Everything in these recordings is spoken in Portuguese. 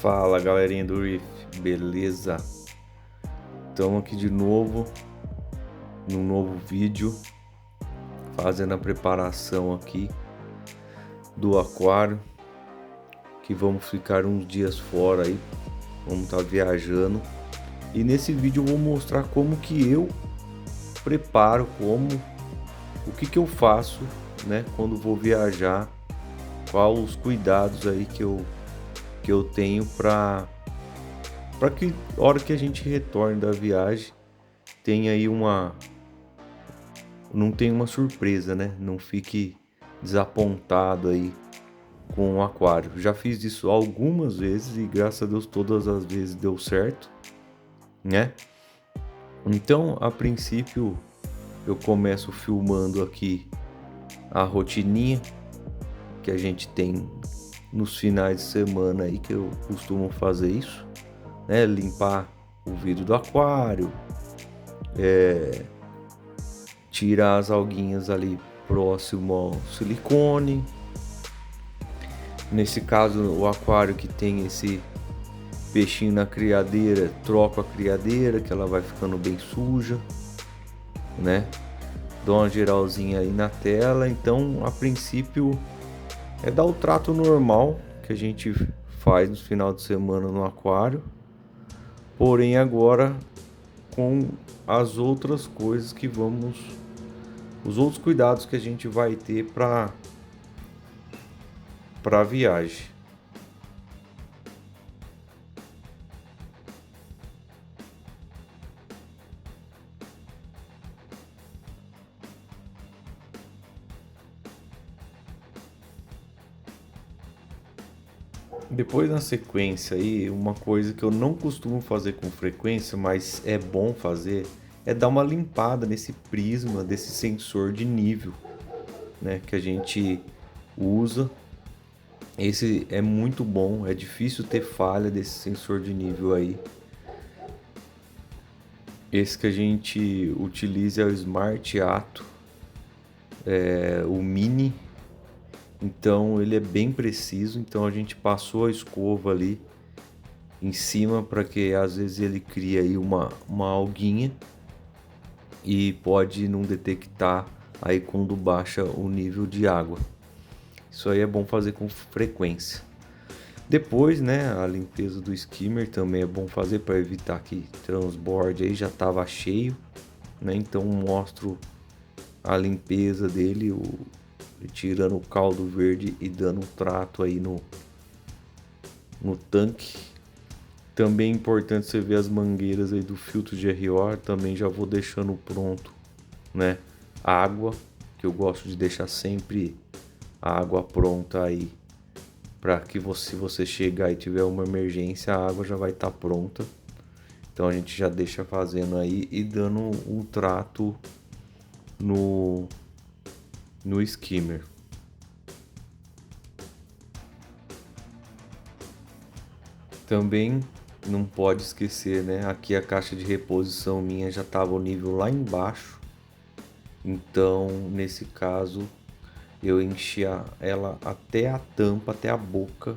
Fala galerinha do Reef, beleza? Estamos aqui de novo, num novo vídeo, fazendo a preparação aqui do aquário, que vamos ficar uns dias fora aí, vamos estar viajando. E nesse vídeo eu vou mostrar como que eu preparo, o que eu faço, né, quando vou viajar, quais os cuidados aí que eu tenho para que a hora que a gente retorne da viagem tenha aí não tenha uma surpresa, né? Não fique desapontado aí com o aquário. Já fiz isso algumas vezes e graças a Deus todas as vezes deu certo, né? Então, a princípio, eu começo filmando aqui a rotininha que a gente tem nos finais de semana aí, que eu costumo fazer isso, né? Limpar o vidro do aquário, tirar as alguinhas ali próximo ao silicone. Nesse caso, o aquário que tem esse peixinho na criadeira, troco a criadeira, que ela vai ficando bem suja, né? Dou uma geralzinha aí na tela. Então, a princípio, é dar o trato normal que a gente faz no final de semana no aquário, porém agora com as outras coisas que os outros cuidados que a gente vai ter para a viagem. Depois, na sequência aí, uma coisa que eu não costumo fazer com frequência, mas é bom fazer, é dar uma limpada nesse prisma desse sensor de nível, né, que a gente usa. Esse é muito bom, é difícil ter falha desse sensor de nível aí. Esse que a gente utiliza é o Smart Ato, o Mini. Então ele é bem preciso, então a gente passou a escova ali em cima para que às vezes ele cria aí uma alguinha e pode não detectar aí quando baixa o nível de água. Isso aí é bom fazer com frequência. Depois, né, a limpeza do skimmer também é bom fazer para evitar que transborde aí, já estava cheio, né? Então mostro a limpeza dele, tirando o caldo verde e dando um trato aí no tanque. Também é importante você ver as mangueiras aí do filtro de RO, também já vou deixando pronto, né? A água, que eu gosto de deixar sempre a água pronta aí, para que se você chegar e tiver uma emergência, a água já vai estar pronta. Então a gente já deixa fazendo aí e dando um trato no skimmer. Também não pode esquecer, né? Aqui a caixa de reposição minha já estava o nível lá embaixo. Então, nesse caso, eu enchia ela até a tampa, até a boca.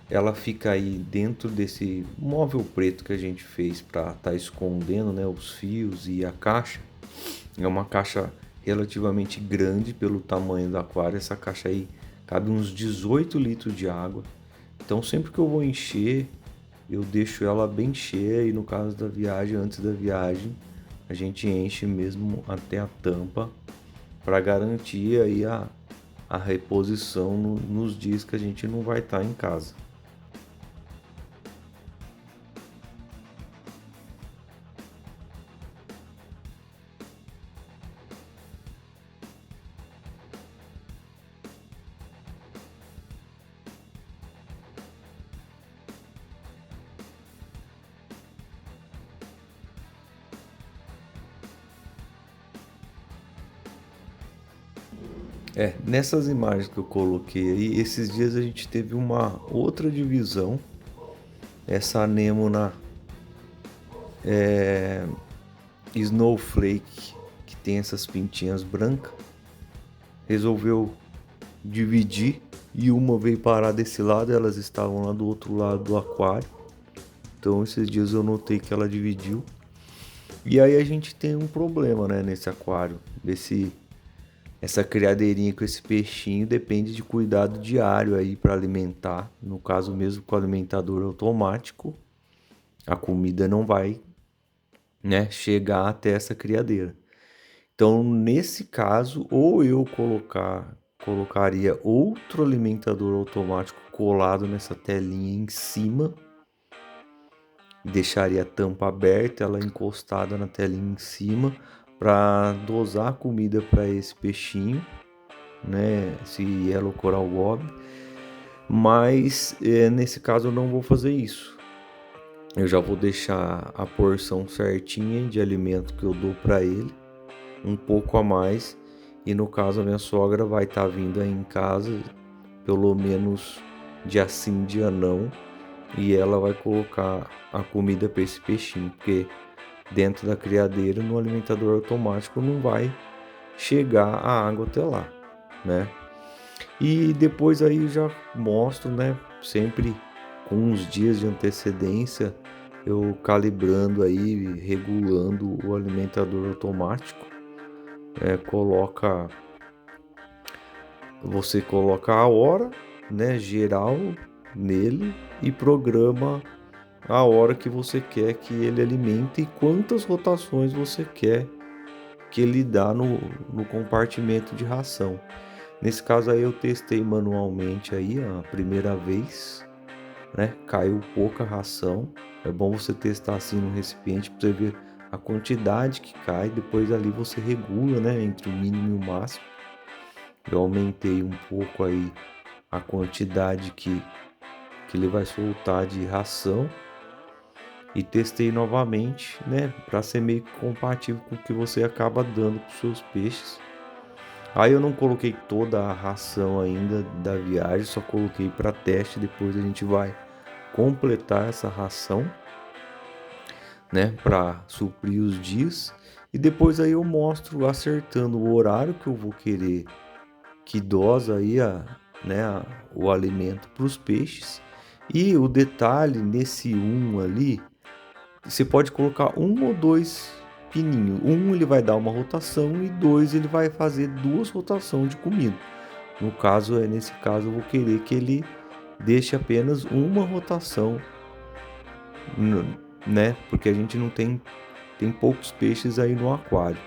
Ela fica aí dentro desse móvel preto que a gente fez para estar escondendo, né, os fios e a caixa. É uma caixa relativamente grande pelo tamanho do aquário. Essa caixa aí cabe uns 18 litros de água. Então sempre que eu vou encher, eu deixo ela bem cheia, e no caso da viagem, antes da viagem, a gente enche mesmo até a tampa para garantir aí a reposição nos dias que a gente não vai estar em casa. Nessas imagens que eu coloquei aí, esses dias a gente teve uma outra divisão. Essa anêmona Snowflake, que tem essas pintinhas brancas, resolveu dividir e uma veio parar desse lado, elas estavam lá do outro lado do aquário. Então esses dias eu notei que ela dividiu. E aí a gente tem um problema, né, nesse aquário. Essa criadeirinha com esse peixinho depende de cuidado diário aí para alimentar. No caso mesmo com o alimentador automático, a comida não vai, né, chegar até essa criadeira. Então, nesse caso, ou eu colocaria outro alimentador automático colado nessa telinha em cima, deixaria a tampa aberta, ela encostada na telinha em cima, para dosar a comida para esse peixinho, né? Se Yellow Coral Goby. Mas nesse caso eu não vou fazer isso. Eu já vou deixar a porção certinha de alimento que eu dou para ele, um pouco a mais. E no caso a minha sogra vai estar vindo aí em casa, pelo menos dia sim, dia não. E ela vai colocar a comida para esse peixinho, porque dentro da criadeira, no alimentador automático, não vai chegar a água até lá, né? E depois aí eu já mostro, né? Sempre com uns dias de antecedência, eu calibrando aí, regulando o alimentador automático. Você coloca a hora, né, geral nele e programa a hora que você quer que ele alimente e quantas rotações você quer que ele dá no compartimento de ração. Nesse caso aí eu testei manualmente aí a primeira vez, né? Caiu pouca ração. É bom você testar assim no recipiente para você ver a quantidade que cai. Depois ali você regula, né? Entre o mínimo e o máximo. Eu aumentei um pouco aí a quantidade que ele vai soltar de ração e testei novamente, né, para ser meio compatível com o que você acaba dando para os seus peixes. Aí eu não coloquei toda a ração ainda da viagem, só coloquei para teste. Depois a gente vai completar essa ração, né, para suprir os dias. E depois aí eu mostro acertando o horário que eu vou querer que dosa aí o alimento para os peixes. E o detalhe nesse ali, você pode colocar um ou dois pininhos. Um ele vai dar uma rotação e dois ele vai fazer duas rotações de comida. Nesse caso eu vou querer que ele deixe apenas uma rotação, né? Porque a gente não tem poucos peixes aí no aquário.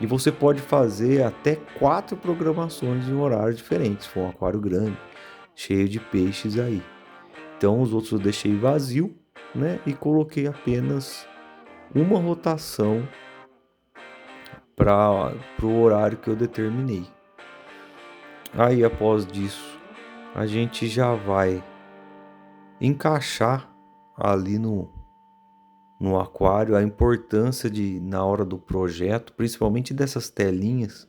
E você pode fazer até 4 programações em horários diferentes, se for um aquário grande, cheio de peixes aí. Então os outros eu deixei vazio, né? E coloquei apenas uma rotação para o horário que eu determinei. Aí após disso, a gente já vai encaixar ali no aquário a importância de, na hora do projeto, principalmente dessas telinhas,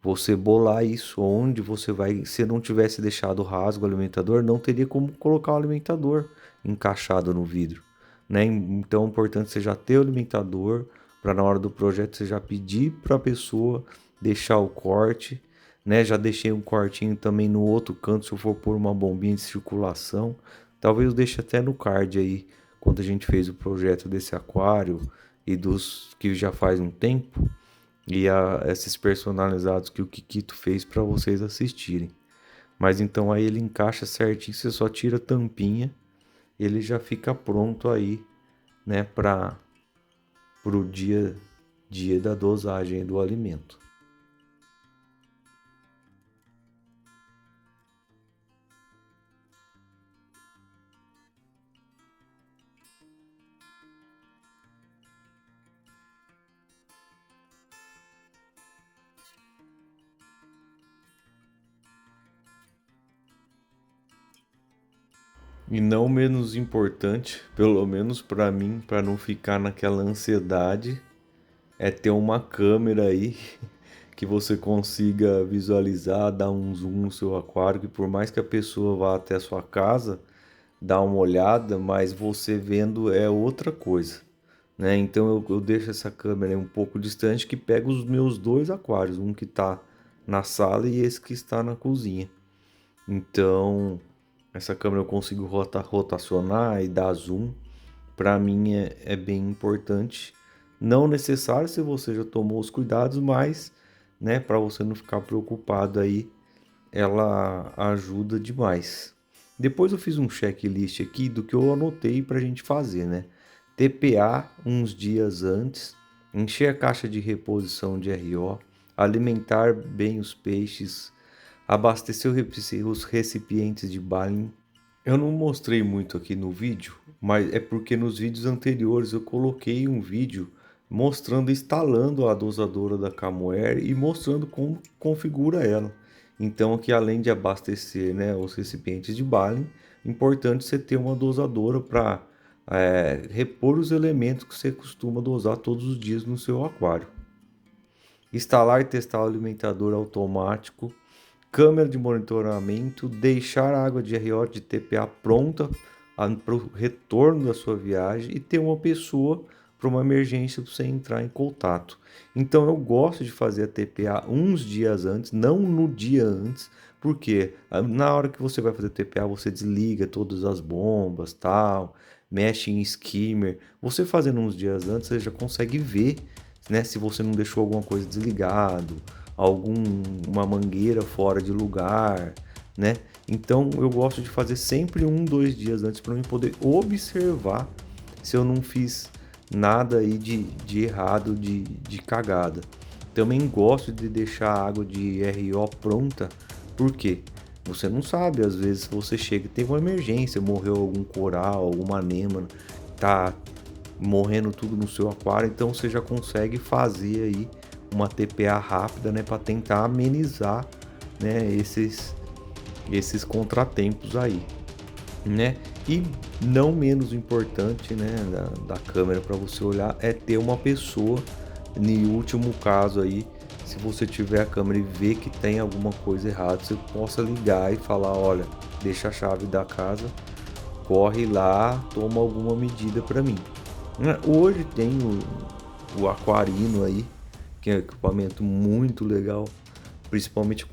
você bolar isso onde você vai. Se não tivesse deixado rasgo o alimentador, não teria como colocar o alimentador encaixado no vidro, né? Então é importante você já ter o alimentador para na hora do projeto você já pedir para a pessoa deixar o corte, né? Já deixei um cortinho também no outro canto se eu for pôr uma bombinha de circulação. Talvez eu deixe até no card aí quando a gente fez o projeto desse aquário e dos que já faz um tempo e esses personalizados que o Kikito fez para vocês assistirem. Mas então aí ele encaixa certinho, você só tira a tampinha, ele já fica pronto aí, né, para o dia da dosagem do alimento. E não menos importante, pelo menos para mim, para não ficar naquela ansiedade, é ter uma câmera aí que você consiga visualizar, dar um zoom no seu aquário, que por mais que a pessoa vá até a sua casa, dar uma olhada, mas você vendo é outra coisa, né? Então eu deixo essa câmera um pouco distante que pega os meus dois aquários, um que está na sala e esse que está na cozinha. Então, essa câmera eu consigo rotacionar e dar zoom. Para mim é bem importante. Não necessário se você já tomou os cuidados, mas, né, para você não ficar preocupado aí, ela ajuda demais. Depois eu fiz um checklist aqui do que eu anotei para a gente fazer, né? TPA uns dias antes, encher a caixa de reposição de RO, alimentar bem os peixes, abastecer os recipientes de baling. Eu não mostrei muito aqui no vídeo, mas é porque nos vídeos anteriores eu coloquei um vídeo mostrando instalando a dosadora da Camoair e mostrando como configura ela. Então aqui além de abastecer, né, os recipientes de baling, importante você ter uma dosadora para repor os elementos que você costuma dosar todos os dias no seu aquário. Instalar e testar o alimentador automático, câmera de monitoramento, deixar a água de RO de TPA pronta para o retorno da sua viagem e ter uma pessoa para uma emergência para você entrar em contato. Então eu gosto de fazer a TPA uns dias antes, não no dia antes, porque na hora que você vai fazer TPA você desliga todas as bombas, tal, mexe em skimmer. Você fazendo uns dias antes você já consegue ver, né, se você não deixou alguma coisa desligado, alguma mangueira fora de lugar, né? Então eu gosto de fazer sempre 1, 2 dias antes para eu poder observar se eu não fiz nada aí de errado, de cagada. Também gosto de deixar a água de RO pronta, porque você não sabe, às vezes você chega e tem uma emergência, morreu algum coral, alguma anêmona, tá morrendo tudo no seu aquário, então você já consegue fazer aí uma TPA rápida, né, para tentar amenizar, né, esses contratempos aí, né? E não menos importante, né, da câmera para você olhar é ter uma pessoa, no último caso aí, se você tiver a câmera e ver que tem alguma coisa errada, você possa ligar e falar, olha, deixa a chave da casa, corre lá, toma alguma medida para mim. Hoje tem o Aquarino aí, que é um equipamento muito legal, principalmente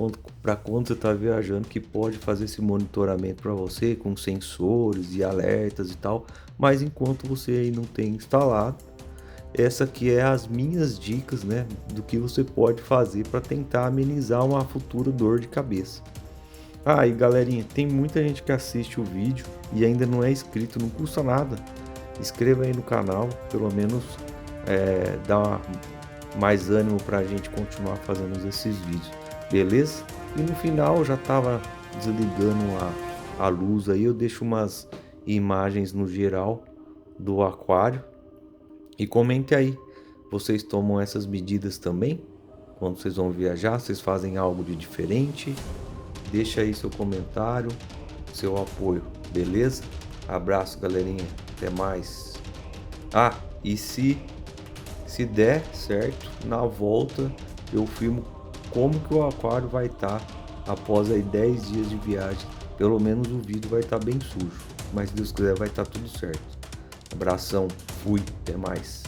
para quando você está viajando, que pode fazer esse monitoramento para você com sensores e alertas e tal. Mas enquanto você aí não tem instalado, essa aqui é as minhas dicas, né, do que você pode fazer para tentar amenizar uma futura dor de cabeça. Ah, e galerinha, tem muita gente que assiste o vídeo e ainda não é inscrito, não custa nada. Inscreva aí no canal, pelo menos dá mais ânimo para a gente continuar fazendo esses vídeos, beleza? E no final eu já estava desligando a luz aí, eu deixo umas imagens no geral do aquário e comente aí, vocês tomam essas medidas também? Quando vocês vão viajar, vocês fazem algo de diferente? Deixa aí seu comentário, seu apoio, beleza? Abraço, galerinha. Até mais. Ah, e se der certo, na volta eu filmo como que o aquário vai estar após aí 10 dias de viagem. Pelo menos o vídeo vai estar bem sujo, mas se Deus quiser vai estar tudo certo. Abração, fui, até mais.